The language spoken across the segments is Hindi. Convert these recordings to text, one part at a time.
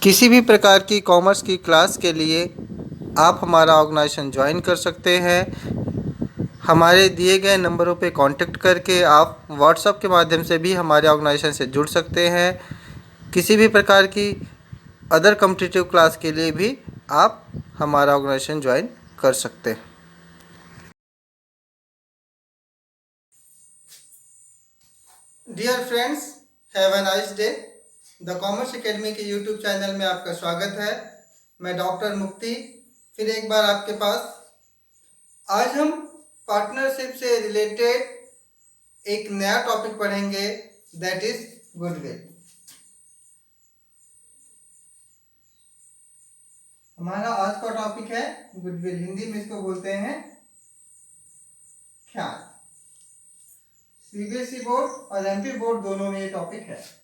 किसी भी प्रकार की कॉमर्स की क्लास के लिए आप हमारा ऑर्गेनाइजेशन ज्वाइन कर सकते हैं। हमारे दिए गए नंबरों पे कांटेक्ट करके आप व्हाट्सएप के माध्यम से भी हमारे ऑर्गेनाइजेशन से जुड़ सकते हैं। किसी भी प्रकार की अदर कॉम्पिटिटिव क्लास के लिए भी आप हमारा ऑर्गेनाइजेशन ज्वाइन कर सकते हैं। Dear friends, have a nice day. The commerce academy के यूट्यूब चैनल में आपका स्वागत है। मैं डॉक्टर मुक्ति फिर एक बार आपके पास। आज हम पार्टनरशिप से रिलेटेड एक नया टॉपिक पढ़ेंगे, दैट इज गुडविल। हमारा आज का टॉपिक है गुडविल। हिंदी में इसको बोलते हैं ख्याल। सीबीएसई बोर्ड और एमपी बोर्ड दोनों में ये टॉपिक है।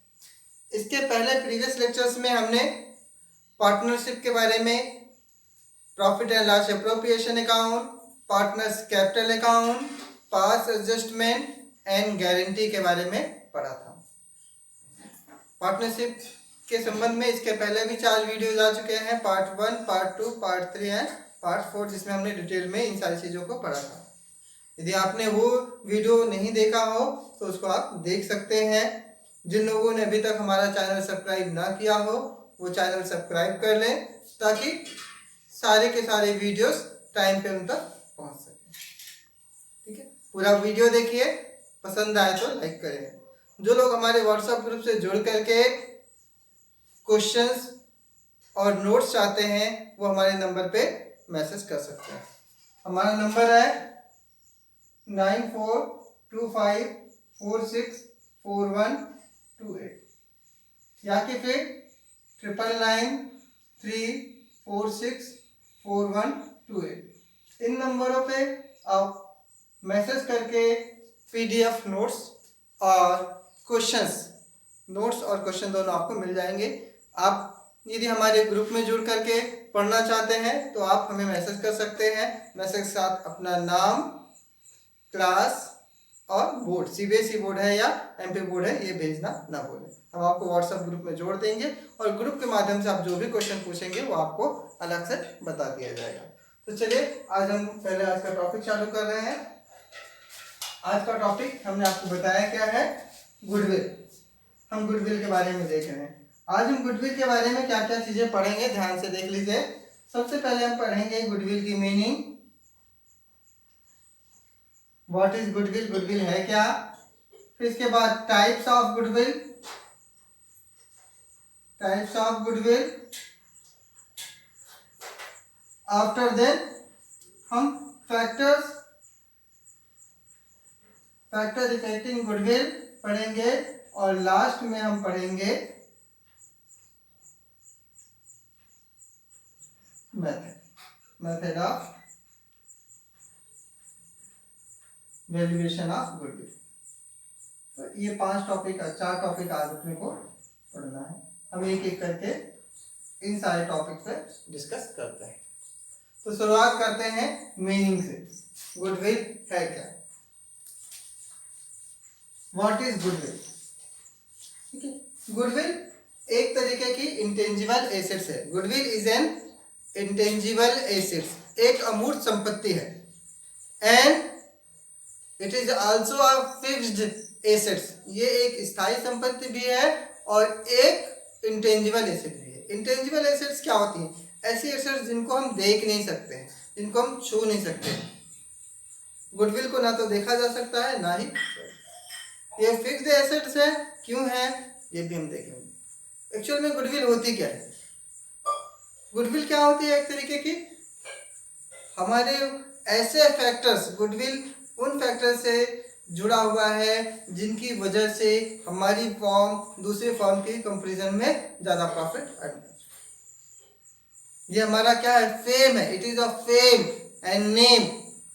इसके पहले प्रीवियस लेक्चर्स में हमने पार्टनरशिप के बारे में, profit and loss appropriation account, partners capital account, pass adjustment and guarantee के बारे में पढ़ा था। पार्टनरशिप के संबंध में इसके पहले भी 4 वीडियोज आ चुके हैं, part 1, part 2, part 3 and part 4, जिसमें हमने डिटेल में इन सारी चीज़ों को पढ़ा था। यदि आपने वो वीडियो नहीं देखा हो तो उसको आप देख सकते हैं। जिन लोगों ने अभी तक हमारा चैनल सब्सक्राइब ना किया हो वो चैनल सब्सक्राइब कर लें, ताकि सारे के सारे वीडियोस टाइम पे उन तक पहुंच सके। ठीक है, पूरा वीडियो देखिए, पसंद आए तो लाइक करें। जो लोग हमारे व्हाट्सएप ग्रुप से जुड़ करके क्वेश्चंस और नोट्स चाहते हैं वो हमारे नंबर पे मैसेज कर सकते हैं। हमारा नंबर है 9425464128 या कि फिर 9993464128। इन नंबरों पे आप मैसेज करके पीडीएफ नोट्स और क्वेश्चंस, नोट्स और क्वेश्चन दोनों आपको मिल जाएंगे। आप यदि हमारे ग्रुप में जुड़ करके पढ़ना चाहते हैं तो आप हमें मैसेज कर सकते हैं। मैसेज के साथ अपना नाम, क्लास और बोर्ड, सीबीएसई बोर्ड है या एमपी बोर्ड है, ये भेजना ना भूलें। हम आपको व्हाट्सएप ग्रुप में जोड़ देंगे और ग्रुप के माध्यम से आप जो भी क्वेश्चन पूछेंगे वो आपको अलग से बता दिया जाएगा। तो चलिए आज हम पहले आज का टॉपिक चालू कर रहे हैं। आज का टॉपिक हमने आपको बताया क्या है, गुडविल। हम गुडविल के बारे में देख रहे हैं। आज हम गुडविल के बारे में क्या क्या चीजें पढ़ेंगे, ध्यान से देख लीजिए। सबसे पहले हम पढ़ेंगे गुडविल की meaning. What is goodwill, goodwill है क्या। फिर इसके बाद types of goodwill, types of goodwill. After then हम फैक्टर्स इफेक्टिंग गुडविल पढ़ेंगे और लास्ट में हम पढ़ेंगे method of valuation of goodwill. तो ये 4 टॉपिक आज अपने को पढ़ना है। हम एक एक करके इन सारे टॉपिक पे डिस्कस करते हैं। तो शुरुआत करते हैं मीनिंग से। गुडविल है क्या, व्हाट इज गुडविल। ठीक है, गुडविल एक तरीके की इंटेंजिबल एसेट्स है। Goodwill is an intangible assets, एक अमूर्त संपत्ति है। And it is also a fixed assets, ये एक स्थायी संपत्ति भी है और एक इंटेंजिबल एसेट भी है। इंटेंजिबल एसेट्स क्या होती हैं, ऐसी एसेट्स जिनको हम देख नहीं सकते हैं, जिनको हम छू नहीं सकते। गुडविल को ना तो देखा जा सकता है ना ही ये फिक्स्ड एसेट्स है। क्यों है ये भी हम देखेंगे। एक्चुअल में गुडविल होती क्या है। गुडविल क्या होती है, एक तरीके की हमारे ऐसे फैक्टर्स, गुडविल उन फैक्टर से जुड़ा हुआ है जिनकी वजह से हमारी फॉर्म दूसरी फॉर्म के कंपैरिजन में ज्यादा प्रॉफिट अर्न कर। ये हमारा क्या है, फेम है। It is a fame and name,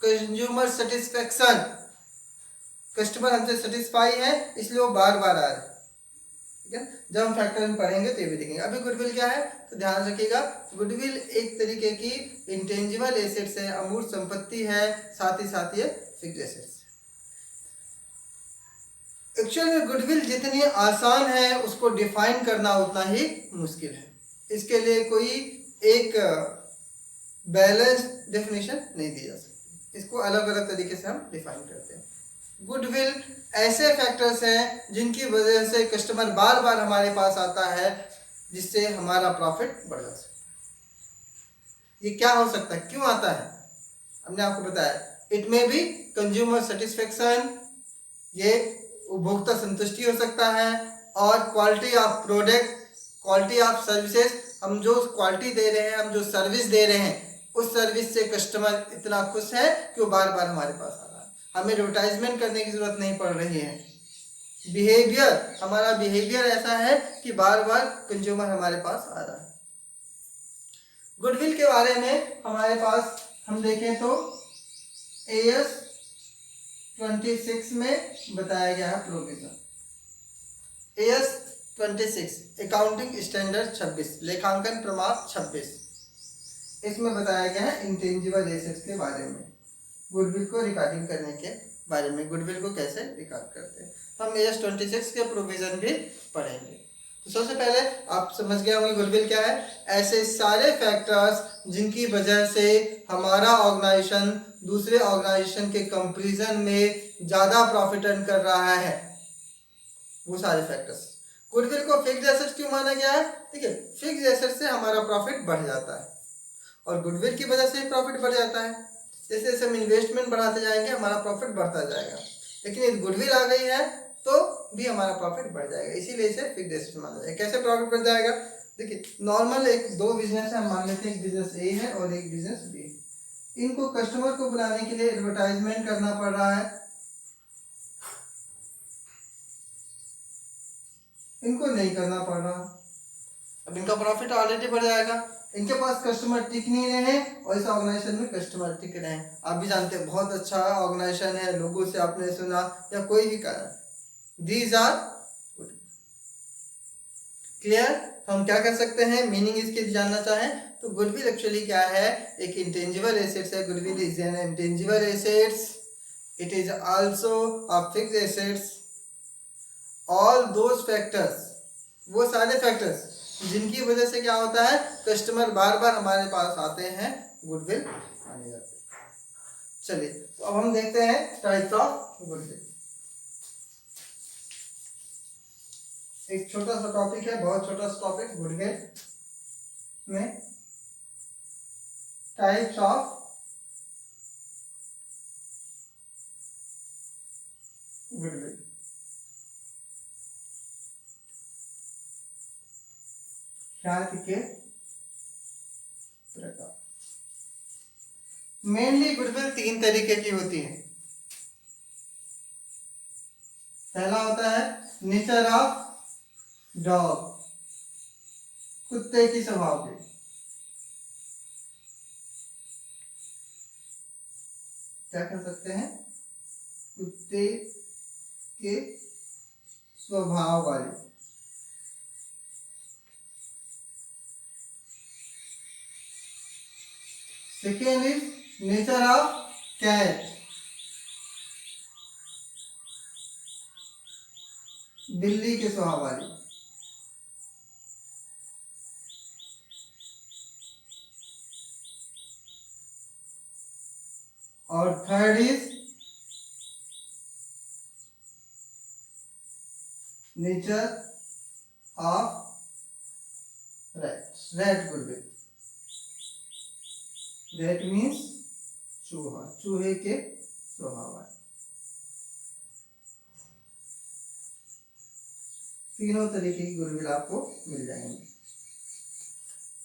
consumer satisfaction. Customer हमसे सेटिस्फाई है इसलिए वो बार बार आ रहे हैं। ठीक है, जब हम फैक्टर में पढ़ेंगे तो ये भी देखेंगे। अभी गुडविल क्या है तो ध्यान रखिएगा। गुडविल एक तरीके की इंटेंजिबल एसेट्स है, अमूर्त संपत्ति है, साथ ही ये फिक्स्ड एसेट्स। एक्चुअल में गुडविल जितनी आसान है उसको डिफाइन करना उतना ही मुश्किल है। इसके लिए कोई एक बैलेंस डेफिनेशन नहीं दी जा सकती, इसको अलग अलग तरीके से हम डिफाइन करते हैं। गुडविल ऐसे फैक्टर्स हैं जिनकी वजह से कस्टमर बार बार हमारे पास आता है, जिससे हमारा प्रॉफिट बढ़ जा सकता है। ये क्या हो सकता है, क्यों आता है? हमने आपको बताया, it may be consumer satisfaction, ये उपभोक्ता संतुष्टि हो सकता है, और quality of product, quality of services, हम जो क्वालिटी दे रहे हैं, हम जो सर्विस दे रहे हैं, उस सर्विस से कस्टमर इतना खुश है कि वो बार बार हमारे पास आ रहा है, हमें एडवर्टाइजमेंट करने की जरूरत नहीं पड़ रही है। बिहेवियर, हमारा बिहेवियर ऐसा है कि बार बार कंज्यूमर हमारे पास आ रहा है। गुडविल के बारे में हमारे पास हम देखें तो AS 26 में बताया गया है प्रोविजन। AS 26 अकाउंटिंग स्टैंडर्ड 26, लेखांकन प्रमाण 26, इसमें बताया गया है इंटेंजिबल एसेट्स के बारे में, गुडविल को रिकॉर्डिंग करने के बारे में, गुडविल को कैसे रिकॉर्ड करते हैं। तो हम AS 26 के प्रोविजन भी पढ़ेंगे। तो सबसे पहले आप समझ गए होंगे गुडविल क्या है। ऐसे सारे फैक्टर्स जिनकी वजह से हमारा ऑर्गेनाइजेशन दूसरे ऑर्गेनाइजेशन के कंपैरिजन में ज़्यादा प्रॉफिट अर्न कर रहा है, वो सारे फैक्टर्स। गुडविल को फिक्स्ड एसेट्स क्यों माना गया है? ठीक है, फिक्स्ड एसेट से हमारा प्रॉफिट बढ़ जाता है और गुडविल की वजह से प्रॉफिट बढ़ जाता है। जैसे जैसे हम इन्वेस्टमेंट बढ़ाते जाएंगे हमारा प्रॉफिट बढ़ता जाएगा, लेकिन यदि गुडविल आ गई है तो भी हमारा प्रॉफिट बढ़ जाएगा, इसीलिए इसे फिक्स्ड एसेट माना जाएगा। कैसे प्रॉफिट बढ़ जाएगा? देखिए, नॉर्मल एक दो बिजनेस है, हम मान लेते हैं एक बिजनेस ए है और एक बिजनेस बी। इनको कस्टमर को बुलाने के लिए एडवर्टाइजमेंट करना पड़ रहा है, इनको नहीं करना पड़ रहा, अब इनका प्रॉफिट ऑलरेडी बढ़ जाएगा। इनके पास कस्टमर टिक नहीं रहे हैं और इस ऑर्गेनाइजेशन में कस्टमर टिक रहे हैं। आप भी जानते हैं बहुत अच्छा ऑर्गेनाइजेशन है, लोगों से आपने सुना या कोई भी कारण, दीज आर गुड। क्लियर? हम क्या कर सकते हैं, मीनिंग इसके जानना चाहें तो गुडविल एक्चुअली क्या है, एक इंटेंजिबल एसेट्स है। Goodwill is an intangible assets, it is also a fixed assets. All those factors, वो सारे फैक्टर्स जिनकी वजह से क्या होता है, कस्टमर बार बार हमारे पास आते हैं, गुडविल माने जाते हैं। चलिए, तो अब हम देखते हैं टाइप्स ऑफ गुडविल। एक छोटा सा टॉपिक है, बहुत छोटा सा टॉपिक, गुडविल में टाइप्स ऑफ गुडविल। ख्याति के प्रकार। मेनली गुडविल तीन तरीके की होती है। पहला होता है नेचर ऑफ डॉग, कुत्ते की स्वभाव की। क्या कर सकते हैं, कुत्ते के स्वभाव वाली। Second is nature of cat, बिल्ली के स्वभाव वाली। और third is nature of rat, rat goodwill. Rat means चूहा, चूहे के स्वभाव है। तीनों तरीके की गुडविल आपको मिल जाएंगे।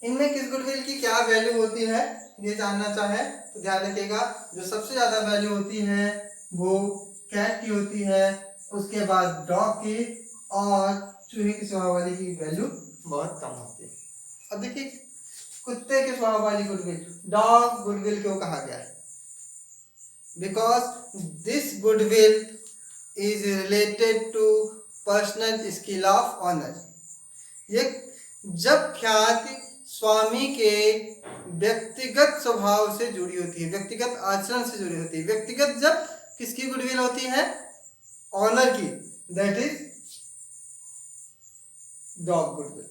इनमें किस गुडविल की क्या वैल्यू होती है ये जानना चाहे तो ध्यान रखिएगा। जो सबसे ज्यादा वैल्यू होती है वो कैट की होती है, उसके बाद डॉग की, और चूहे के स्वभाव वाली की वैल्यू बहुत कम होती है। अब देखिए, कुत्ते के स्वभाव वाली गुडविल, डॉग गुडविल क्यों कहा गया है? Because this goodwill is related to personal skill of owner. ये जब ख्याति स्वामी के व्यक्तिगत स्वभाव से जुड़ी होती है, व्यक्तिगत आचरण से जुड़ी होती है। व्यक्तिगत जब किसकी गुडविल होती है? ऑनर की, दैट इज डॉग गुडविल।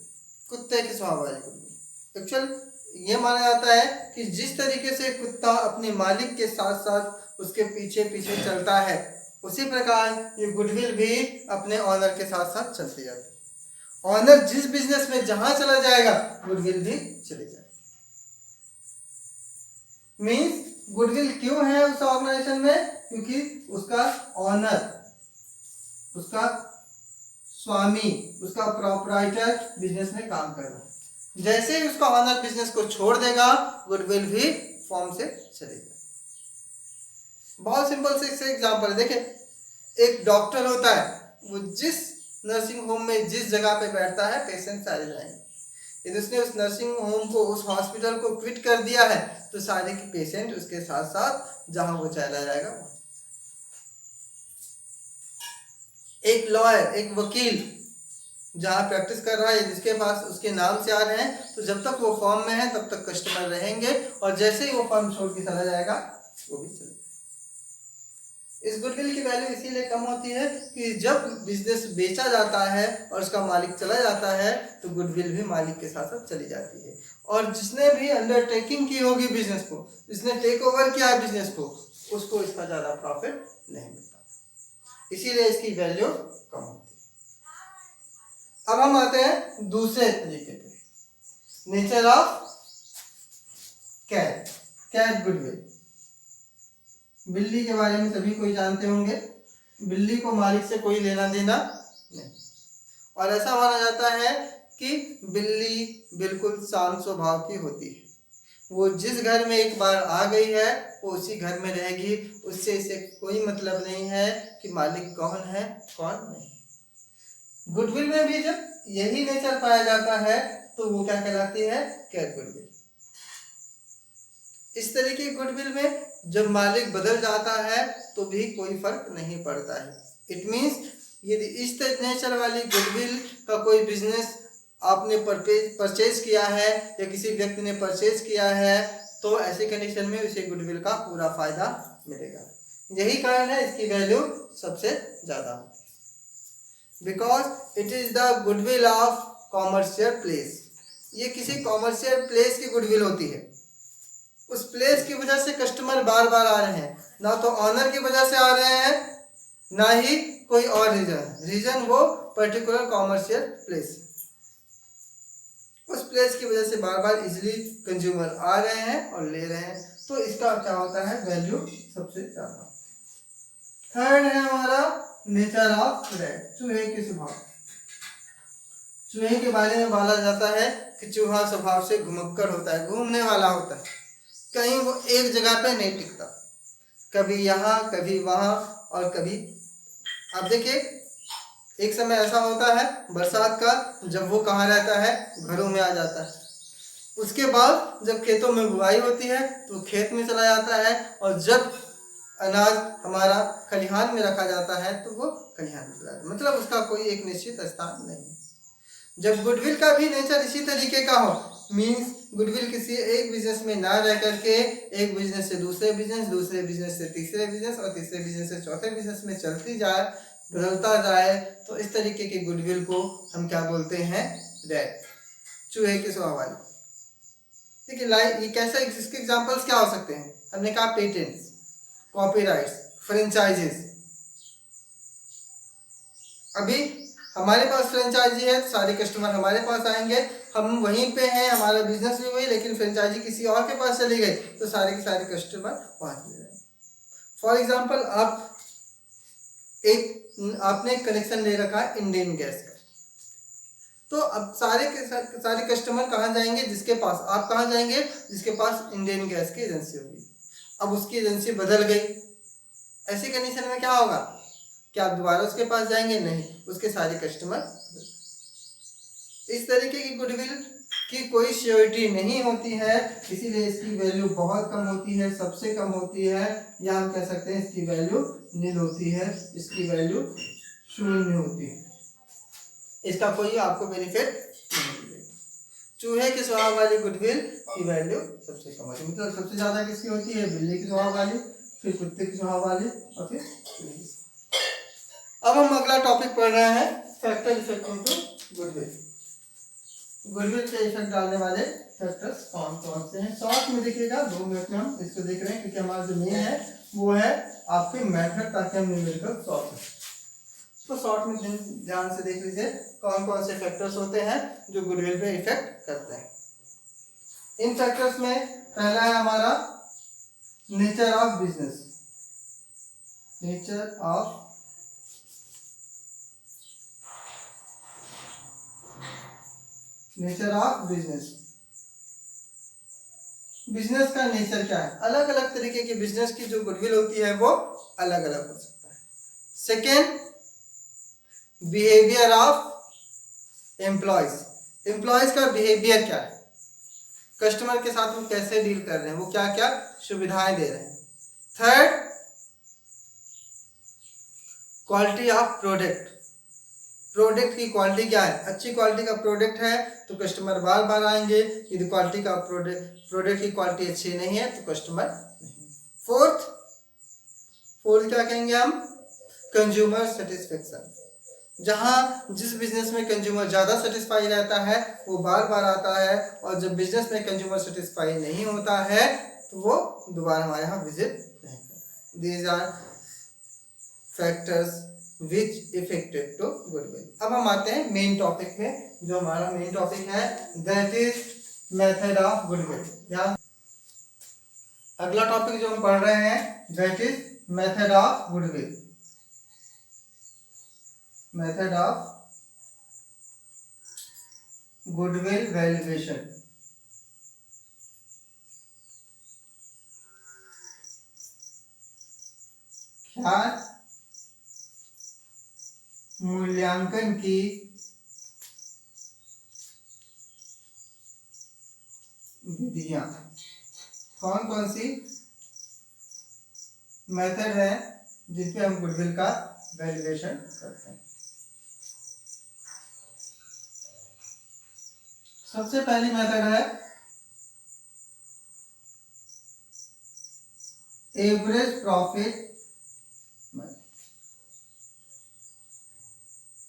कुत्ते के स्वभाव वाली गुडविल। एक्चुअल ये माना जाता है कि जिस तरीके से कुत्ता अपने मालिक के साथ साथ उसके पीछे पीछे चलता है, उसी प्रकार ये गुडविल भी अपने ऑनर के साथ साथ चलती जाती है। ऑनर जिस बिजनेस में जहां चला जाएगा गुडविल भी चले जाएगा। मीन्स गुडविल क्यों है उस ऑर्गेनाइजेशन में? क्योंकि उसका ऑनर, उसका स्वामी, उसका प्रोप्राइटर बिजनेस में काम कर रहा है। जैसे ही उसका ऑनर बिजनेस को छोड़ देगा गुडविल भी फॉर्म से चलेगा। बहुत सिंपल से एग्जांपल देखें, एक डॉक्टर होता है, वो जिस नर्सिंग होम में जिस जगह पे बैठता है पेशेंट सारे जाएंगे। यदि उसने उस नर्सिंग होम को, उस हॉस्पिटल को क्विट कर दिया है तो सारे के पेशेंट उसके साथ साथ जहां वो चला जाएगा। एक लॉयर, एक वकील जहां प्रैक्टिस कर रहा है, जिसके पास उसके नाम से आ रहे हैं, तो जब तक वो फॉर्म में है तब तक कस्टमर रहेंगे, और जैसे ही वो फॉर्म छोड़ के चला जाएगा वो भी चले जाएगा। इस गुडविल की वैल्यू इसीलिए कम होती है कि जब बिजनेस बेचा जाता है और उसका मालिक चला जाता है तो गुडविल भी मालिक के साथ साथ चली जाती है। और जिसने भी अंडरटेकिंग की होगी बिजनेस को, जिसने टेक ओवर किया है बिजनेस को, उसको इसका ज़्यादा प्रॉफिट नहीं मिलता, इसीलिए इसकी वैल्यू कम होती है। अब हम आते हैं दूसरे तरीके पे, nature of cat, cat goodwill. बिल्ली के बारे में सभी कोई जानते होंगे। बिल्ली को मालिक से कोई लेना देना नहीं, और ऐसा माना जाता है कि बिल्ली बिल्कुल शांत स्वभाव की होती है। वो जिस घर में एक बार आ गई है वो उसी घर में रहेगी, उससे इसे कोई मतलब नहीं है कि मालिक कौन है कौन नहीं। गुडविल में भी जब यही नेचर पाया जाता है तो वो क्या कहलाती है? Cat goodwill. इस तरीके की गुडविल में जब मालिक बदल जाता है तो भी कोई फर्क नहीं पड़ता है। इट मीन्स यदि इस नेचर वाली गुडविल का कोई बिजनेस आपने परचेज किया है या किसी व्यक्ति ने परचेज किया है तो ऐसे कंडीशन में उसे गुडविल का पूरा फायदा मिलेगा। यही कारण है इसकी वैल्यू सबसे ज़्यादा होती है, because it is the goodwill of commercial place. ये किसी कॉमर्शियल प्लेस की गुडविल होती है। उस प्लेस की वजह से कस्टमर बार बार आ रहे हैं, ना तो ऑनर की वजह से आ रहे हैं ना ही कोई और रीजन वो पर्टिकुलर कॉमर्शियल प्लेस, उस प्लेस की वजह से बार बार इजीली कंज्यूमर आ रहे हैं और ले रहे हैं, तो इसका क्या होता है? वैल्यू सबसे ज्यादा। थर्ड है हमारा नेचर ऑफ रैट, चूहे के स्वभाव। चूहे के बारे में बोला जाता है कि चूहा स्वभाव से घुमक्कड़ होता है, घूमने वाला होता है, कहीं वो एक जगह पे नहीं टिकता, कभी यहाँ कभी वहाँ और कभी। आप देखिए एक समय ऐसा होता है बरसात का जब वो कहाँ रहता है? घरों में आ जाता है। उसके बाद जब खेतों में बुआई होती है तो खेत में चला जाता है, और जब अनाज हमारा खलिहान में रखा जाता है तो वो खलिहान में चला जाता है, मतलब उसका कोई एक निश्चित स्थान नहीं। जब गुडविल का भी नेचर इसी तरीके का हो, मीन्स गुडविल किसी एक बिजनेस में ना रह करके एक बिजनेस से दूसरे बिजनेस, दूसरे बिजनेस से तीसरे बिजनेस और तीसरे बिजनेस से चौथे बिजनेस में चलती जाए, बदलता जाए, तो इस तरीके की गुडविल को हम क्या बोलते हैं? रैट, चूहे के स्वभाव वाली। ठीक है, ये कैसे, इसके एग्जांपल्स क्या हो सकते हैं? हमने कहा पेटेंट्स, कॉपीराइट्स, फ्रेंचाइजेस। अभी हमारे पास फ्रेंचाइजी है, सारे कस्टमर हमारे पास आएंगे, हम वहीं पे हैं, हमारा बिजनेस भी वही, लेकिन फ्रेंचाइजी किसी और के पास चली गई तो सारे के सारे कस्टमर वहाँ चले जाएंगे। फॉर एग्जांपल आपने कनेक्शन ले रखा है इंडियन गैस का, तो अब सारे के सारे कस्टमर कहाँ जाएंगे? जिसके पास आप कहाँ जाएंगे? जिसके पास इंडियन गैस की एजेंसी होगी। अब उसकी एजेंसी बदल गई, ऐसी कंडीशन में क्या होगा? क्या आप दोबारा उसके पास जाएंगे? नहीं, उसके सारे कस्टमर। इस तरीके की गुडविल की कोई श्योरिटी नहीं होती है, इसीलिए इसकी वैल्यू बहुत कम होती है, सबसे कम होती है, या हम कह सकते हैं इसकी वैल्यू नील होती है, इसकी वैल्यू शून्य होती है, इसका कोई आपको बेनिफिट नहीं मिलेगा। चूहे के स्वभाव वाली गुडविल की वैल्यू सबसे कम होती है, मतलब सबसे ज्यादा किसकी होती है? बिल्ली के स्वभाव वाली, फिर कुत्ते के स्वभाव वाली और फिर चूहे की। अब हम अगला टॉपिक पढ़ रहे हैं, factor effect of goodwill. Goodwill पे इफेक्ट डालने वाले फैक्टर्स कौन कौन से हैं? शॉर्ट में देखिएगा, 2 मिनट में हम इसको देख रहे हैं, क्योंकि हमारा जो मेन है वो है आपके मेथड, ताकि हम न्यूमेरिकल सॉल्व करें। तो शॉर्ट में ध्यान से देख लीजिए कौन कौन से फैक्टर्स होते हैं जो गुडविल पे इफेक्ट करते हैं। इन फैक्टर्स में पहला है हमारा nature of business. Nature of business. Business का नेचर क्या है? अलग अलग तरीके की बिजनेस की जो गुडविल होती है वो अलग अलग हो सकता है। Second, behaviour of employees. Employees का बिहेवियर क्या है, कस्टमर के साथ वो कैसे डील कर रहे हैं, वो क्या क्या सुविधाएं दे रहे हैं। Third, quality of product. Product की क्वालिटी क्या है? अच्छी क्वालिटी का प्रोडक्ट है तो कस्टमर बार बार आएंगे, यदि क्वालिटी का प्रोडक्ट की क्वालिटी अच्छी नहीं है तो कस्टमर नहीं। फोर्थ क्या कहेंगे हम? Consumer satisfaction. जहां जिस बिजनेस में कंज्यूमर ज़्यादा सेटिस्फाई रहता है वो बार बार आता है, और जब बिजनेस में कंज्यूमर सेटिस्फाई नहीं होता है तो वो दोबारा हमारे यहाँ विजिट नहीं करता। These are factors which affected to goodwill. अब हम आते हैं मेन टॉपिक में, जो हमारा मेन टॉपिक है that is method of goodwill. अगला टॉपिक जो हम पढ़ रहे हैं that is method of goodwill. Method of goodwill valuation. क्या मूल्यांकन की विधियां, कौन कौन सी मेथड है जिसपे हम गुडविल का वैल्यूएशन करते हैं। सबसे पहली मेथड है एवरेज प्रॉफिट मेथड,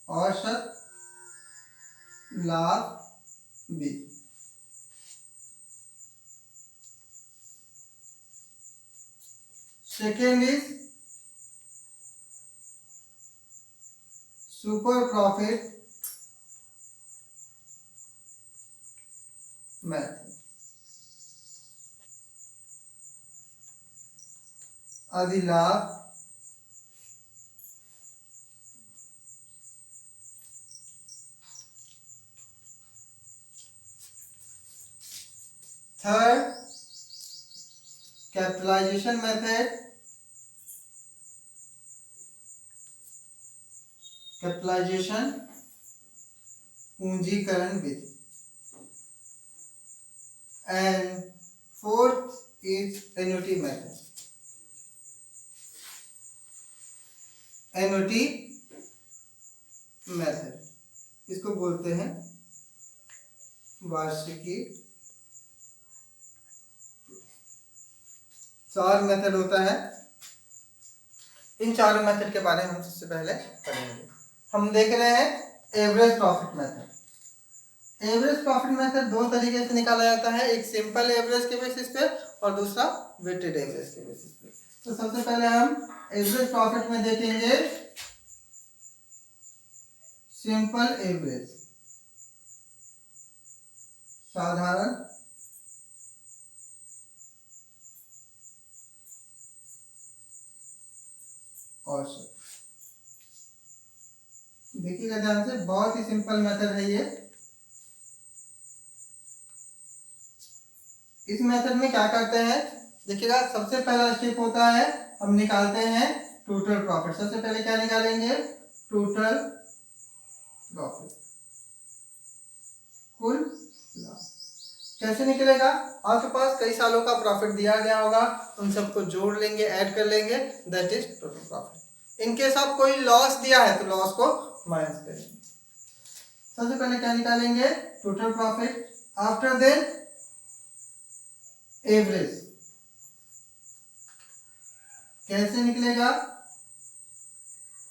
औसत लाभ विधि। Second is super profit method, अधिलाभ थर्ड कैपिटलाइजेशन मेथड, कैपिटलाइजेशन पूंजीकरण विधि। And fourth is annuity method. Annuity method इसको बोलते हैं वार्षिकी। 4 मेथड होता है, इन चारों मेथड के बारे में हम सबसे पहले पढ़ेंगे। हम देख रहे हैं average profit method. Average profit method 2 तरीके से निकाला जाता है, एक सिंपल एवरेज के बेसिस पे और दूसरा वेटेड एवरेज के बेसिस पे। तो सबसे पहले हम एवरेज प्रॉफिट में देखेंगे सिंपल एवरेज, साधारण औसत। देखिएगा ध्यान से, बहुत ही सिंपल मेथड है ये। इस मेथड में क्या करते हैं, देखिएगा सबसे पहला स्टेप होता है हम निकालते हैं टोटल प्रॉफिट। सबसे पहले क्या निकालेंगे? टोटल प्रॉफिट, कुल लाभ। कैसे निकलेगा? आपके पास कई सालों का प्रॉफिट दिया गया होगा, उन सबको जोड़ लेंगे, ऐड कर लेंगे, that is total profit. In case आप कोई लॉस दिया है तो लॉस को माइनस करेंगे। सबसे पहले क्या निकालेंगे? Total profit. After then average. कैसे निकलेगा?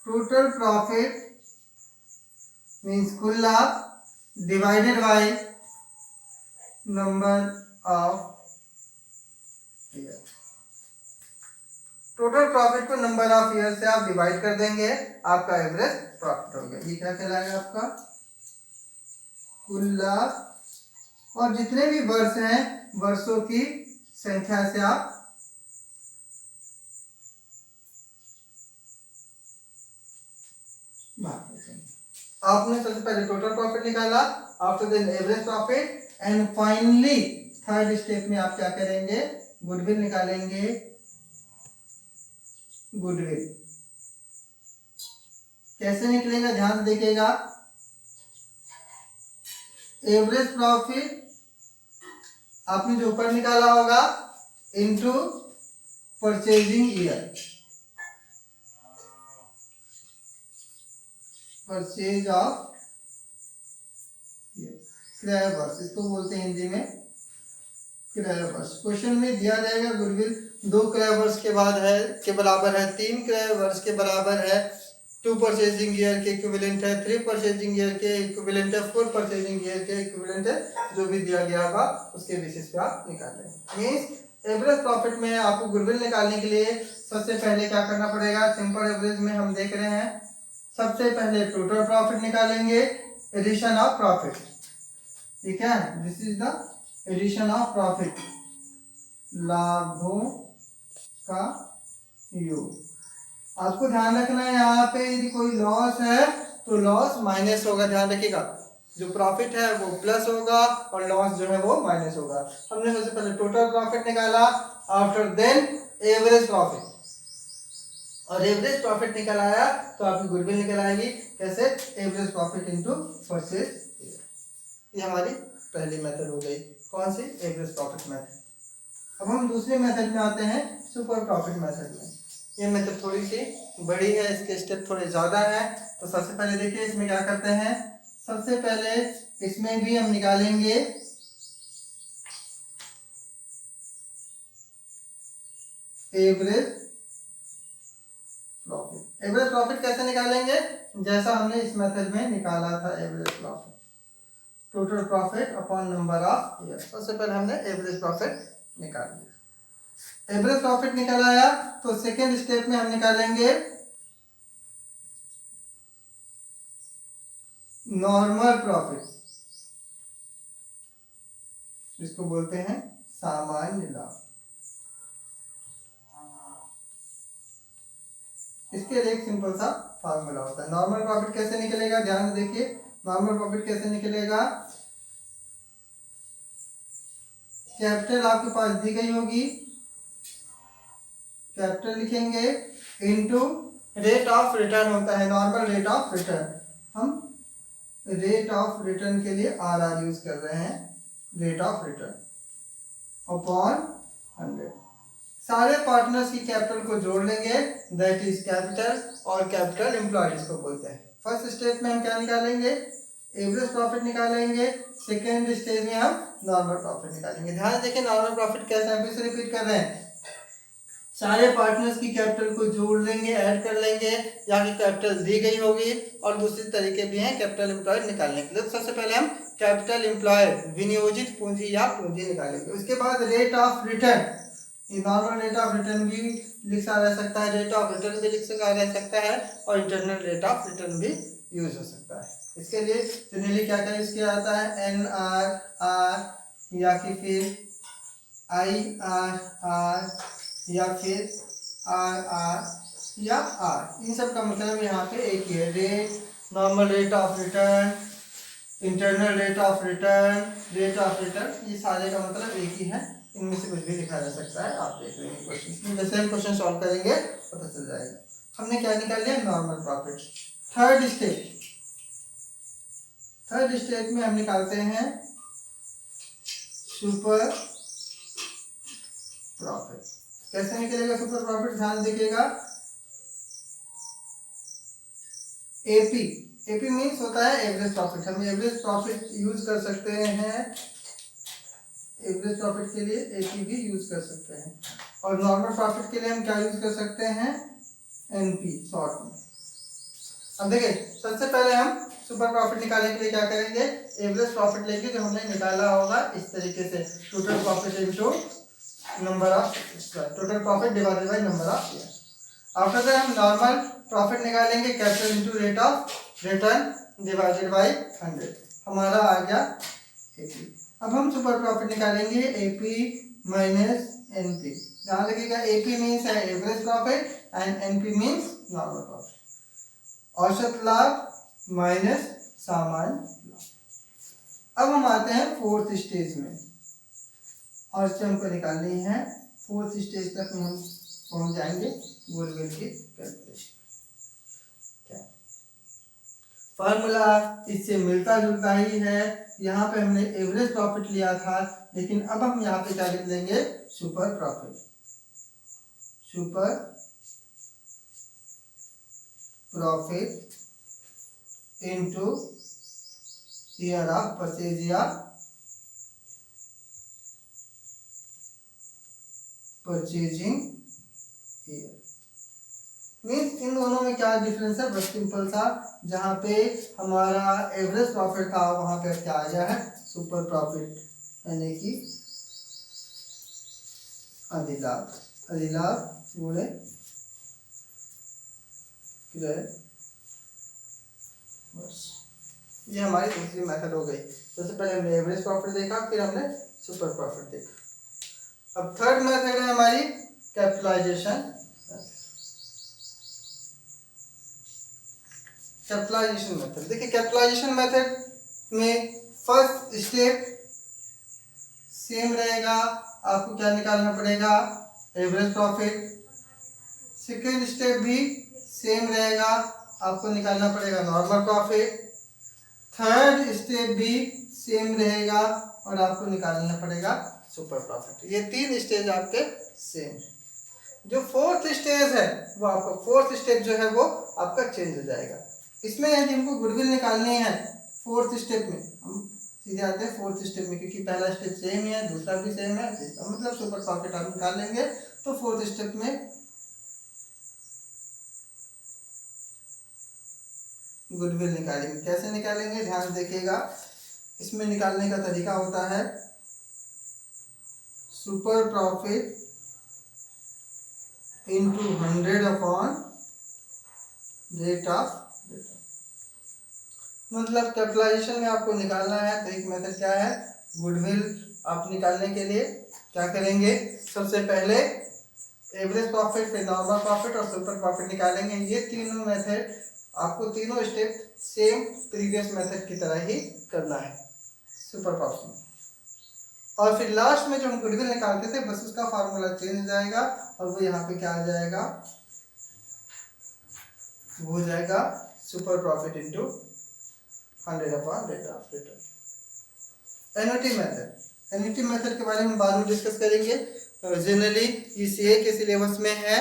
टोटल प्रॉफिट मीन्स कुल लाभ divided by number of year. Total profit को नंबर ऑफ ईयर से आप डिवाइड कर देंगे, आपका एवरेज प्रॉफिट हो गया। ये क्या कहलाएगा आपका? कुल लाभ, और जितने भी वर्ष हैं वर्षों की संख्या से आप भाग देंगे। आपने सबसे पहले टोटल प्रॉफिट निकाला, after then average profit, and finally third step में आप क्या करेंगे? गुडविल निकालेंगे। गुडविल कैसे निकलेगा? ध्यान से देखिएगा। एवरेज प्रॉफिट आपने जो ऊपर निकाला होगा into purchasing year, purchase of क्रय वर्ष, इसको बोलते हैं हिंदी में क्रय वर्ष। क्वेश्चन में दिया जाएगा गुडविल 2 क्रय वर्ष के बाद है के बराबर है, 3 क्रय वर्ष के बराबर है, 2 परचेजिंग ईयर के इक्विवेलेंट है, 3 परचेजिंग ईयर के इक्विवेलेंट है, 4 परचेजिंग ईयर के इक्विवेलेंट है। जो भी दिया गया होगा उसके बेसिस पे आप निकाल लेंगे। मींस एवरेज प्रॉफिट में आपको गुडविल निकालने के लिए सबसे पहले क्या करना पड़ेगा? सिंपल एवरेज में हम देख रहे हैं, सबसे पहले टोटल प्रॉफिट निकालेंगे, एडिशन ऑफ प्रॉफिट, ठीक है? This is the addition of profit, लाभों का योग। आपको ध्यान रखना है यहाँ पे यदि कोई लॉस है तो लॉस माइनस होगा, ध्यान रखिएगा। जो प्रॉफिट है वो प्लस होगा और लॉस जो है वो माइनस होगा। हमने सबसे पहले टोटल प्रॉफिट निकाला, आफ्टर देन एवरेज प्रॉफिट, और एवरेज प्रॉफिट निकल आया तो आपकी गुडविल निकल आएगी। कैसे? Average profit into purchase. ये हमारी पहली मेथड हो गई। कौन सी? Average profit method. अब हम दूसरे मेथड में आते हैं, सुपर प्रॉफिट मेथड में। ये मेथड थोड़ी सी बड़ी है, इसके स्टेप थोड़े ज़्यादा है। तो सबसे पहले देखिए इसमें क्या करते हैं। सबसे पहले इसमें भी हम निकालेंगे एवरेज प्रॉफिट। एवरेज प्रॉफिट कैसे निकालेंगे? जैसा हमने इस मेथड में निकाला था average profit, total profit upon number of year. सबसे पहले हमने एवरेज प्रॉफिट निकाल लिया। एवरेज प्रॉफिट निकल आया तो सेकेंड स्टेप में हम निकालेंगे नॉर्मल प्रॉफिट, जिसको बोलते हैं सामान्य लाभ। इसके लिए एक सिंपल सा फार्मूला होता है। नॉर्मल प्रॉफिट कैसे निकलेगा? ध्यान से देखिए, नॉर्मल प्रॉफिट कैसे निकलेगा? कैपिटल आपके पास दी गई होगी, कैपिटल लिखेंगे, इनटू रेट ऑफ रिटर्न होता है, नॉर्मल रेट ऑफ रिटर्न। हम रेट ऑफ रिटर्न के लिए आर यूज कर रहे हैं, रेट ऑफ रिटर्न अपॉन 100। सारे पार्टनर्स की कैपिटल को जोड़ लेंगे, दैट इज कैपिटल, और कैपिटल एम्प्लॉयड इसको बोलते हैं। फर्स्ट स्टेप में हम क्या निकालेंगे? एवरेज प्रॉफिट निकालेंगे। सेकेंड स्टेज में हम नॉर्मल प्रॉफिट निकालेंगे। ध्यान देखिए नॉर्मल प्रॉफिट कैसे है, फिर से रिपीट कर रहे हैं। सारे पार्टनर्स की कैपिटल को जोड़ लेंगे, ऐड कर लेंगे, यहाँ की कैपिटल दी गई होगी, और दूसरे तरीके भी हैं कैपिटल एम्प्लॉयड निकालने के लिए। तो सबसे पहले हम कैपिटल एम्प्लॉयड, विनियोजित पूंजी या पूंजी निकालेंगे। उसके बाद रेट ऑफ रिटर्न, ये नॉर्मल रेट ऑफ रिटर्न भी लिखा जा सकता है, रेट ऑफ रिटर्न भी लिखा जा सकता है, और इंटरनल रेट ऑफ रिटर्न भी यूज हो सकता है। इसके लिए जनरली क्या क्या यूज किया जाता है? NRR या कि फिर IRR या फिर RR या R। इन सब का मतलब यहाँ पे एक ही है, rate, normal rate of return, internal rate of return, rate of return, ये सारे का मतलब एक ही है। इनमें से कुछ भी लिखा जा सकता है, आप देख लेंगे क्वेश्चन, जैसे हम क्वेश्चन सॉल्व करेंगे पता चल जाएगा। हमने क्या निकाल लिया? Normal profit. थर्ड स्टेप में हम निकालते हैं सुपर प्रॉफिट। कैसे निकलेगा सुपर प्रॉफिट? ध्यान देखिएगा। एपी मीन्स होता है एवरेज प्रॉफिट। हम एवरेज प्रॉफिट यूज कर सकते हैं, एवरेज प्रॉफिट के लिए एपी भी यूज कर सकते हैं, और नॉर्मल प्रॉफिट के लिए हम क्या यूज कर सकते हैं? एनपी शॉर्ट में। अब देखिए सबसे पहले हम सुपर प्रॉफिट निकालने के लिए क्या करेंगे, एवरेज प्रॉफिट लेंगे जो हमने निकाला होगा इस तरीके से, total profit into number of, total profit divided by number of year. After that हम नॉर्मल प्रॉफिट निकालेंगे, capital into rate of return divided by 100, हमारा आ गया एपी। अब हम सुपर प्रॉफिट निकालेंगे एपी माइनस एनपी, जहाँ लगेगा एपी मीन्स है average profit and NP means normal profit, औसत लाभ माइनस सामान्य लाभ। अब हम आते हैं फोर्थ स्टेज में, और इससे हमको निकालनी है, फोर्थ स्टेज तक में हम पहुंच जाएंगे गुडविल की कैलकुलेशन। फॉर्मूला इससे मिलता जुलता ही है, यहाँ पे हमने एवरेज प्रॉफिट लिया था, लेकिन अब हम यहाँ पे क्या लिख लेंगे, super profit, super profit into year of purchase या परचेजिंग ईयर। मीन्स इन दोनों में क्या डिफरेंस है, बस सिंपल सा, जहाँ पे हमारा एवरेज प्रॉफिट था वहां पे क्या आ गया है सुपर प्रॉफिट, यानी कि अधिलाभ, अधिलाभ गुणे क्रय वर्ष। ये हमारी दूसरी मेथड हो गई। सबसे पहले हमने एवरेज प्रॉफिट देखा, फिर हमने सुपर प्रॉफिट देखा। अब थर्ड मेथड है हमारी कैपिटलाइजेशन, कैपिटलाइजेशन मेथड। देखिए कैपिटलाइजेशन मेथड में फर्स्ट स्टेप सेम रहेगा, आपको क्या निकालना पड़ेगा, एवरेज प्रॉफिट। सेकेंड स्टेप भी सेम रहेगा, आपको निकालना पड़ेगा नॉर्मल प्रॉफिट। थर्ड स्टेप भी सेम रहेगा और आपको निकालना पड़ेगा सुपर प्रॉफिट। ये तीन स्टेज आपके सेम है। जो फोर्थ स्टेज है वो आपका, फोर्थ स्टेप जो है वो आपका चेंज हो जाएगा। इसमें यदि हमको गुडविल निकालनी है फोर्थ स्टेप में, हम सीधे आते हैं फोर्थ स्टेप में, क्योंकि पहला स्टेप सेम ही है, दूसरा भी सेम है, तीसरा मतलब सुपर प्रॉफिट आप निकाल लेंगे। तो फोर्थ स्टेप में गुडविल निकालेंगे। कैसे निकालेंगे ध्यान से देखिएगा, इसमें निकालने का तरीका होता है super profit into 100 upon rate of return. मतलब कैपिटलाइजेशन में आपको निकालना है तो एक मेथड क्या है, गुडविल आप निकालने के लिए क्या करेंगे, सबसे पहले एवरेज प्रॉफिट, फिर नॉर्मल प्रॉफिट और सुपर प्रॉफिट निकालेंगे। ये तीनों मेथड आपको, तीनों स्टेप सेम प्रीवियस मेथड की तरह ही करना है सुपर प्रॉफिट। और फिर लास्ट में जो हम गुडविल निकालते थे बस उसका फार्मूला चेंज हो जाएगा और वो यहाँ पे क्या आ जाएगा, वो हो जाएगा super profit into 100 upon rate of return. Annuity method, annuity method के बारे में बाद में डिस्कस करेंगे। जनरली ये सीए के सिलेबस में है,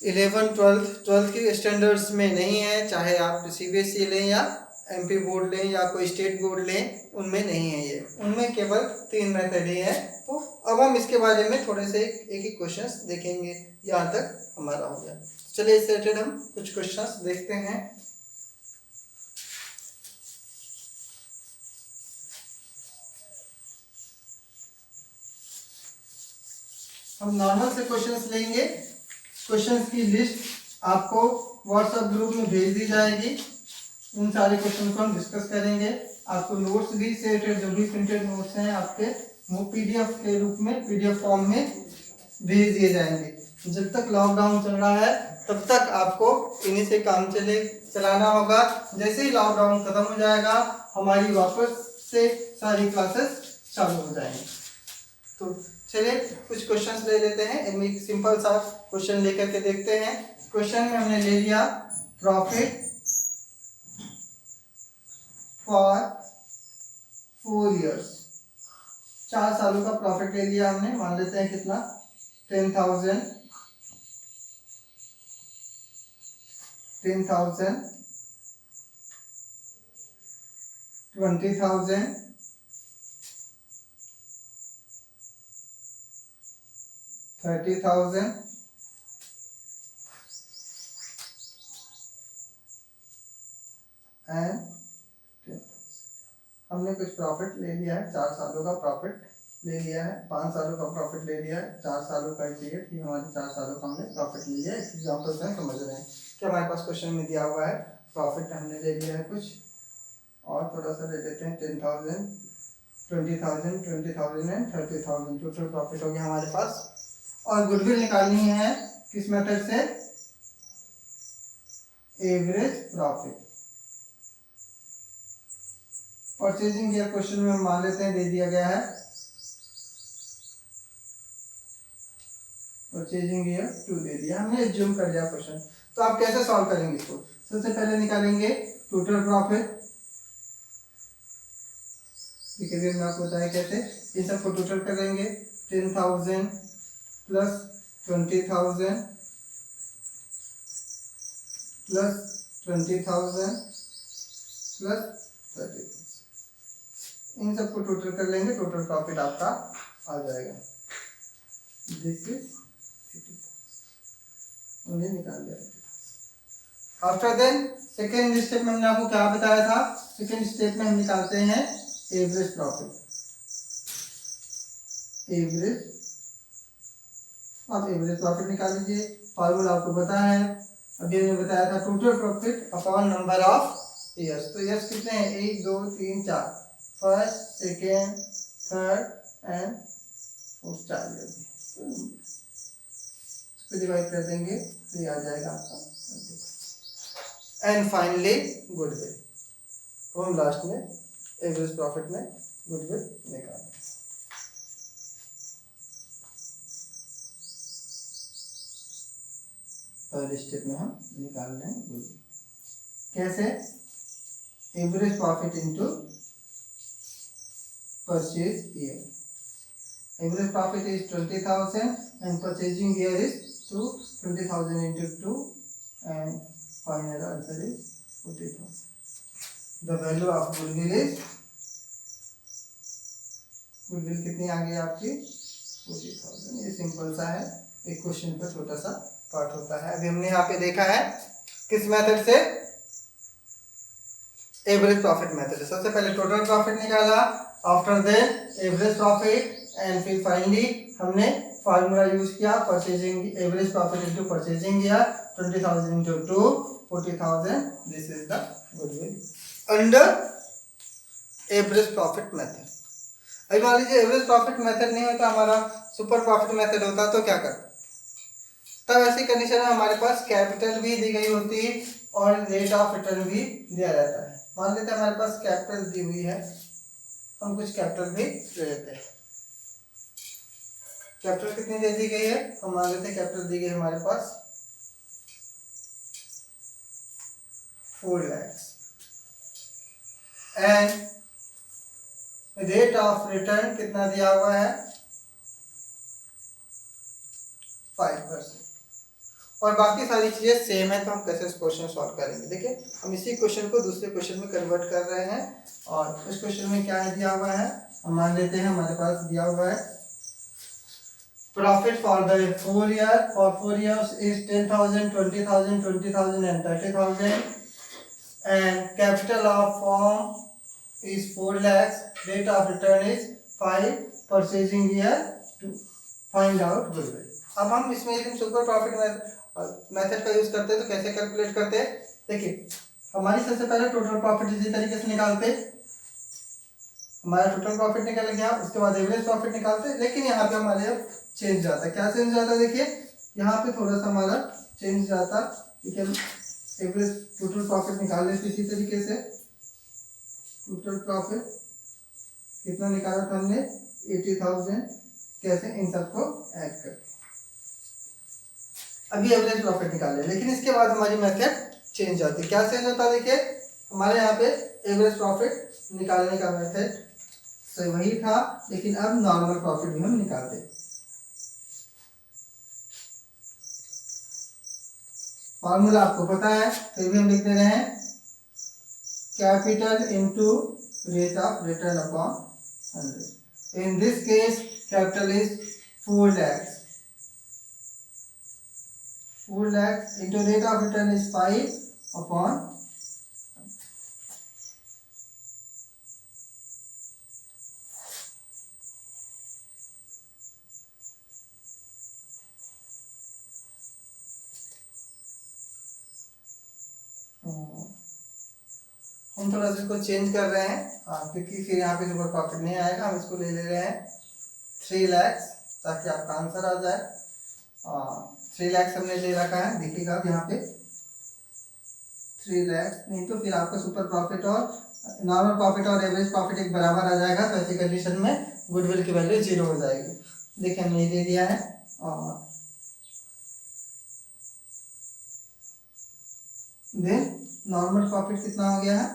11 12 के स्टैंडर्ड्स में नहीं है, चाहे आप सीबीएसई लें या एमपी बोर्ड लें या कोई स्टेट बोर्ड लें, उनमें नहीं है ये, उनमें केवल 3 मेथड ही है। तो अब हम इसके बारे में थोड़े से एक एक क्वेश्चंस देखेंगे, यहाँ तक हमारा हो गया। चलिए इससे रिलेटेड हम कुछ क्वेश्चंस देखते हैं। हम नॉर्मल से क्वेश्चंस लेंगे, क्वेश्चंस की लिस्ट आपको व्हाट्सएप ग्रुप में भेज दी जाएगी, उन सारे क्वेश्चन को हम डिस्कस करेंगे। आपको नोट्स भी से जो भी प्रिंटेड नोट्स हैं आपके वो पीडीएफ के रूप में, पीडीएफ फॉर्म में भेज दिए जाएंगे। जब तक लॉकडाउन चल रहा है तब तक आपको इन्हीं से काम चलाना होगा। जैसे ही लॉकडाउन खत्म हो जाएगा हमारी वापस से सारी क्लासेस चालू हो जाएंगी। तो चलिए कुछ क्वेश्चंस ले लेते हैं, इनमें एक सिंपल सा क्वेश्चन लेकर के देखते हैं। क्वेश्चन में हमने ले लिया प्रॉफिट फॉर 4 years, 4 सालों का प्रॉफिट ले लिया हमने। मान लेते हैं कितना, 10,000, 20,000, 30,000, 40,000 कुछ प्रॉफिट ले लिया है, 4 सालों का प्रॉफिट ले लिया है, 5 सालों का प्रॉफिट ले लिया है, 4 सालों का चाहिए कि हमारे 4 सालों का हमने प्रॉफिट ले लिया है। एग्जाम्पल से समझ रहे हैं कि हमारे पास क्वेश्चन में दिया हुआ है प्रॉफिट हमने ले लिया है कुछ, और थोड़ा सा ले लेते हैं 10,000, 20,000, 20,000 एंड 30,000, टोटल प्रॉफिट हो गया हमारे पास। और गुडविल निकालनी है किस मेथड से, average profit. Purchasing year question में मान लेते हैं दे दिया गया है परचेजिंग ईयर 2 दे दिया, हमने एज्यूम कर लिया क्वेश्चन। तो आप कैसे सॉल्व करेंगे इसको, सबसे पहले निकालेंगे टोटल प्रॉफिट। देखिए मैं आपको बताया कैसे, इन सबको टोटल करेंगे, 10,000 प्लस 20,000 प्लस 20,000 प्लस 30,000, इन सबको टोटल कर लेंगे, टोटल प्रॉफिट आपका आ जाएगा। दिस इज उन्हें निकाल दिया। आफ्टर देन सेकेंड स्टेप में हमने आपको क्या बताया था, सेकेंड स्टेप में हम निकालते हैं एवरेज प्रॉफिट। एवरेज, आप एवरेज प्रॉफिट निकाल लीजिए, फॉर्मूला आपको पता है, अभी हमने बताया था total profit upon number of years. तो ईयर्स कितने हैं, 1 2 3 4, first second third and fourth, 4 year. इसको डिवाइड कर देंगे तो ये आ जाएगा आपका। एंड फाइनली गुडविल, तो हम लास्ट में एवरेज प्रॉफिट में गुडविल निकालेंगे। पहले स्टेप में हम निकाल रहे हैं गुडविल कैसे, average profit into purchase year. Average profit is 20,000 and purchasing year is 2, 20,000 into 2 and final answer is 40,000. The value of goodwill is, goodwill कितनी आ गई आपकी 40,000। ये सिंपल सा है, एक क्वेश्चन का छोटा सा पार्ट होता है। अभी हमने यहाँ पे देखा है किस मेथड से, एवरेज प्रॉफिट मेथड। सबसे पहले टोटल प्रॉफिट निकाला, after then average profit, and फिर फाइनली हमने फार्मूला यूज किया purchasing, average profit into purchasing year, 20,000 into 2, 40,000। This is the goodwill under average profit method. अभी मान लीजिए एवरेज प्रॉफिट मेथड नहीं होता, हमारा सुपर प्रॉफिट मेथड होता, तो क्या करते, तब ऐसी कंडीशन में हमारे पास कैपिटल भी दी गई होती और रेट ऑफ रिटर्न भी दिया रहता है। मान लेते हैं हमारे पास कैपिटल दी हुई है, हम कुछ कैपिटल भी ले लेते हैं। कैपिटल कितनी दे दी गई है, हम मान लेते हैं कैपिटल दी गई है हमारे पास 4 lakhs and rate of return कितना दिया हुआ है 5%, और बाकी सारी चीजें सेम है। तो हम कैसे इस क्वेश्चन सॉल्व करेंगे, देखिए हम इसी क्वेश्चन को दूसरे क्वेश्चन में कन्वर्ट कर रहे हैं, और इस क्वेश्चन में क्या है दिया हुआ है, हम मान लेते हैं हमारे पास दिया हुआ है profit for the 4 year, for 4 years is 10,000, 20,000, 20,000 and 30,000, and capital of firm is 4 lakhs, rate of return is 5, purchasing year 2, find out goodwill. अब हम इसमें यदि सुपर प्रॉफिट मेथड का यूज करते हैं तो कैसे कैलकुलेट करते हैं, देखिए हमारी सबसे पहले टोटल प्रॉफिट इसी तरीके से निकालते, हमारा टोटल प्रॉफिट निकल गया, उसके बाद एवरेज प्रॉफिट निकालते, लेकिन यहाँ पे हमारे चेंज जाता है। क्या चेंज जाता है, देखिए यहाँ पे थोड़ा सा हमारा चेंज जाता, ठीक है, एवरेज टोटल प्रॉफिट निकाल लेते इसी तरीके से। टोटल प्रॉफिट कितना निकाला था हमने 80,000, कैसे इन सबको ऐड करके अभी एवरेज प्रॉफिट निकाले, लेकिन इसके बाद हमारी मेथड चेंज आती है। क्या चेंज होता है, देखिए हमारे यहाँ पे एवरेज प्रॉफिट निकालने का मेथड तो वही था, लेकिन अब नॉर्मल प्रॉफिट भी हम निकालते हैं। फॉर्मूला आपको पता है, फिर भी हम लिख दे रहे हैं capital into rate of return upon 100। In this case capital is 4 lakhs, 4 lakhs into rate of return is 5 upon हम थोड़ा सा इसको चेंज कर रहे हैं क्योंकि फिर यहाँ पे सुपर प्रॉफिट नहीं आएगा। हम इसको ले रहे हैं 3 लाख ताकि आपका आंसर आ जाए। 3 लाख हमने ले रखा है, देखिएगा अब यहाँ पे 3 लाख नहीं तो फिर आपका सुपर प्रॉफिट और नॉर्मल प्रॉफिट और एवरेज प्रॉफिट एक बराबर आ जाएगा। तो ऐसी कंडीशन में गुडविल की वैल्यू 0 हो जाएगी। देखिए हमने ये दे दिया है और देन नॉर्मल प्रॉफिट कितना हो गया है,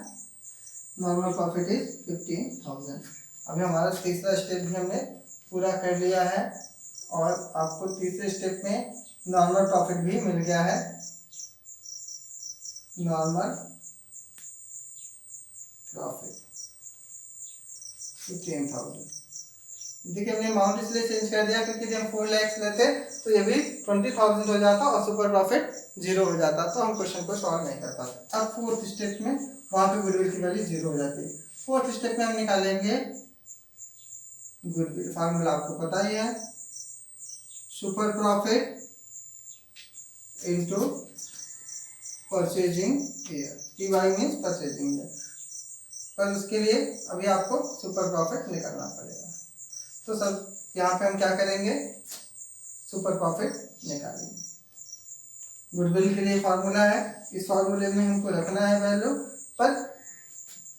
नॉर्मल प्रॉफिट इज 15,000। अभी हमारा तीसरा स्टेप भी हमने पूरा कर लिया है और आपको तीसरे स्टेप में नॉर्मल प्रॉफिट भी मिल गया है। Normal profit 15,000। देखिए हमने अमाउंट इसलिए चेंज कर दिया क्योंकि जब हम 4 लाख लेते तो ये भी 20,000 हो जाता और सुपर प्रॉफिट 0 हो जाता, तो हम क्वेश्चन को सॉल्व नहीं कर पाते। अब फोर्थ स्टेप में वहां पे गुडविल की वैल्यू 0 हो जाती है। फोर्थ स्टेप में हम निकालेंगे गुडविल। फार्मूला आपको पता ही है, super profit into purchasing year, TY means purchasing year. पर उसके लिए अभी आपको सुपर प्रॉफिट निकालना पड़ेगा। तो सब यहाँ पे हम क्या करेंगे, सुपर प्रॉफिट निकालेंगे। गुडविल के लिए फार्मूला है, इस फार्मूले में हमको रखना है वैल्यू, पर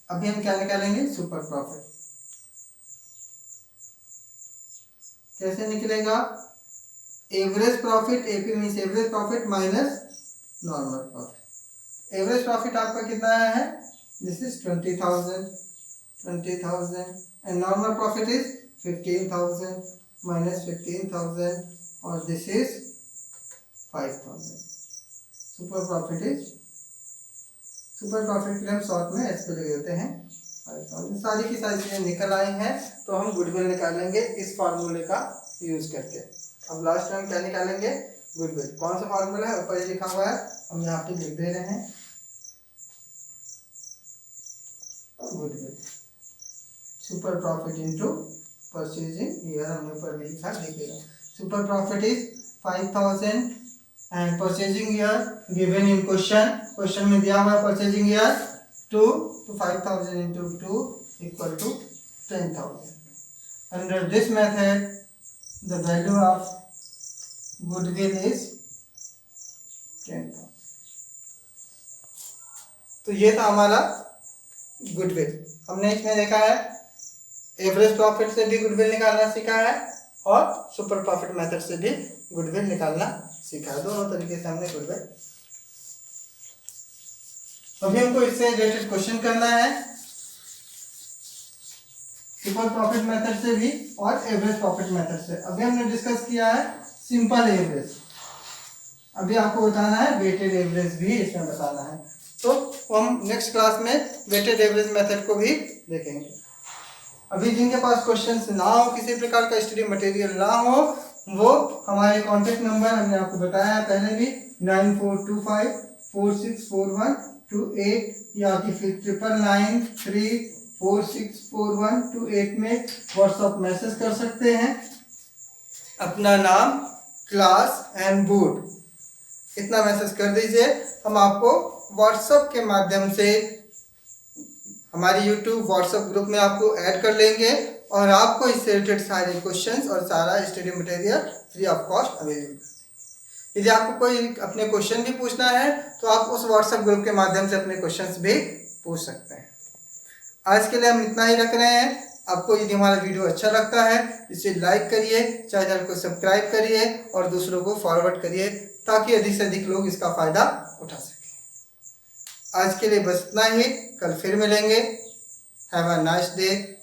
अभी हम क्या निकालेंगे, सुपर प्रॉफिट। कैसे निकलेगा, average profit, AP means average profit minus normal profit. Average profit आपका कितना आया है, this is 20,000 and normal profit is 15,000 minus 15,000 और this is 5,000। Super profit is, super profit के लिए हम शॉर्ट में एस पे ले देते हैं 5,000। सारी की सारी चीजें निकल आई हैं, तो हम गुडविल निकालेंगे इस फार्मूले का यूज करके। अब लास्ट में हम क्या निकालेंगे, गुडविल। कौन सा फार्मूला है, ऊपर लिखा हुआ है, हम यहाँ पे लिख दे रहे हैं goodwill. Super profit into purchasing year हमने ऊपर भी लिखा, देखिएगा। Super profit is 5,000 and purchasing year given in question में दिया हुआ है परचेजिंग ईयर 2, तो 5,000 into 2 equal to 10,000। Under this method the value of goodwill is 10,000। तो ये था हमारा गुडविल। हमने इसमें देखा है एवरेज प्रॉफिट से भी गुडविल निकालना सीखा है और सुपर प्रॉफिट मेथड से भी गुडविल निकालना सीखा है। दोनों तरीके से हमने गुडविल। अभी हमको इससे रिलेटेड क्वेश्चन करना है, सुपर प्रॉफिट मेथड से भी और एवरेज प्रॉफिट मेथड से। अभी हमने डिस्कस किया है सिंपल एवरेज, अभी आपको बताना है वेटेड एवरेज भी इसमें बताना है। तो हम नेक्स्ट क्लास में वेटेड एवरेज मेथड को भी देखेंगे। अभी जिनके पास क्वेश्चंस ना हो, किसी प्रकार का स्टडी मटेरियल ना हो, वो हमारे कॉन्टेक्ट नंबर हमने आपको बताया है पहले भी 9425464128 या फिर 9993464128 में व्हाट्सएप मैसेज कर सकते हैं। अपना नाम, क्लास एंड बोर्ड इतना मैसेज कर दीजिए, हम आपको व्हाट्सएप के माध्यम से हमारे YouTube व्हाट्सएप ग्रुप में आपको ऐड कर लेंगे और आपको इससे रिलेटेड सारे क्वेश्चंस और सारा study material free of cost available. यदि आपको कोई अपने क्वेश्चन भी पूछना है तो आप उस व्हाट्सएप ग्रुप के माध्यम से अपने क्वेश्चंस भी पूछ सकते हैं। आज के लिए हम इतना ही रख रहे हैं। आपको यदि हमारा वीडियो अच्छा लगता है इसे लाइक करिए, चैनल को सब्सक्राइब करिए और दूसरों को फॉरवर्ड करिए ताकि अधिक से अधिक लोग इसका फ़ायदा उठा सकें। आज के लिए बस इतना ही, कल फिर मिलेंगे। Have a nice day.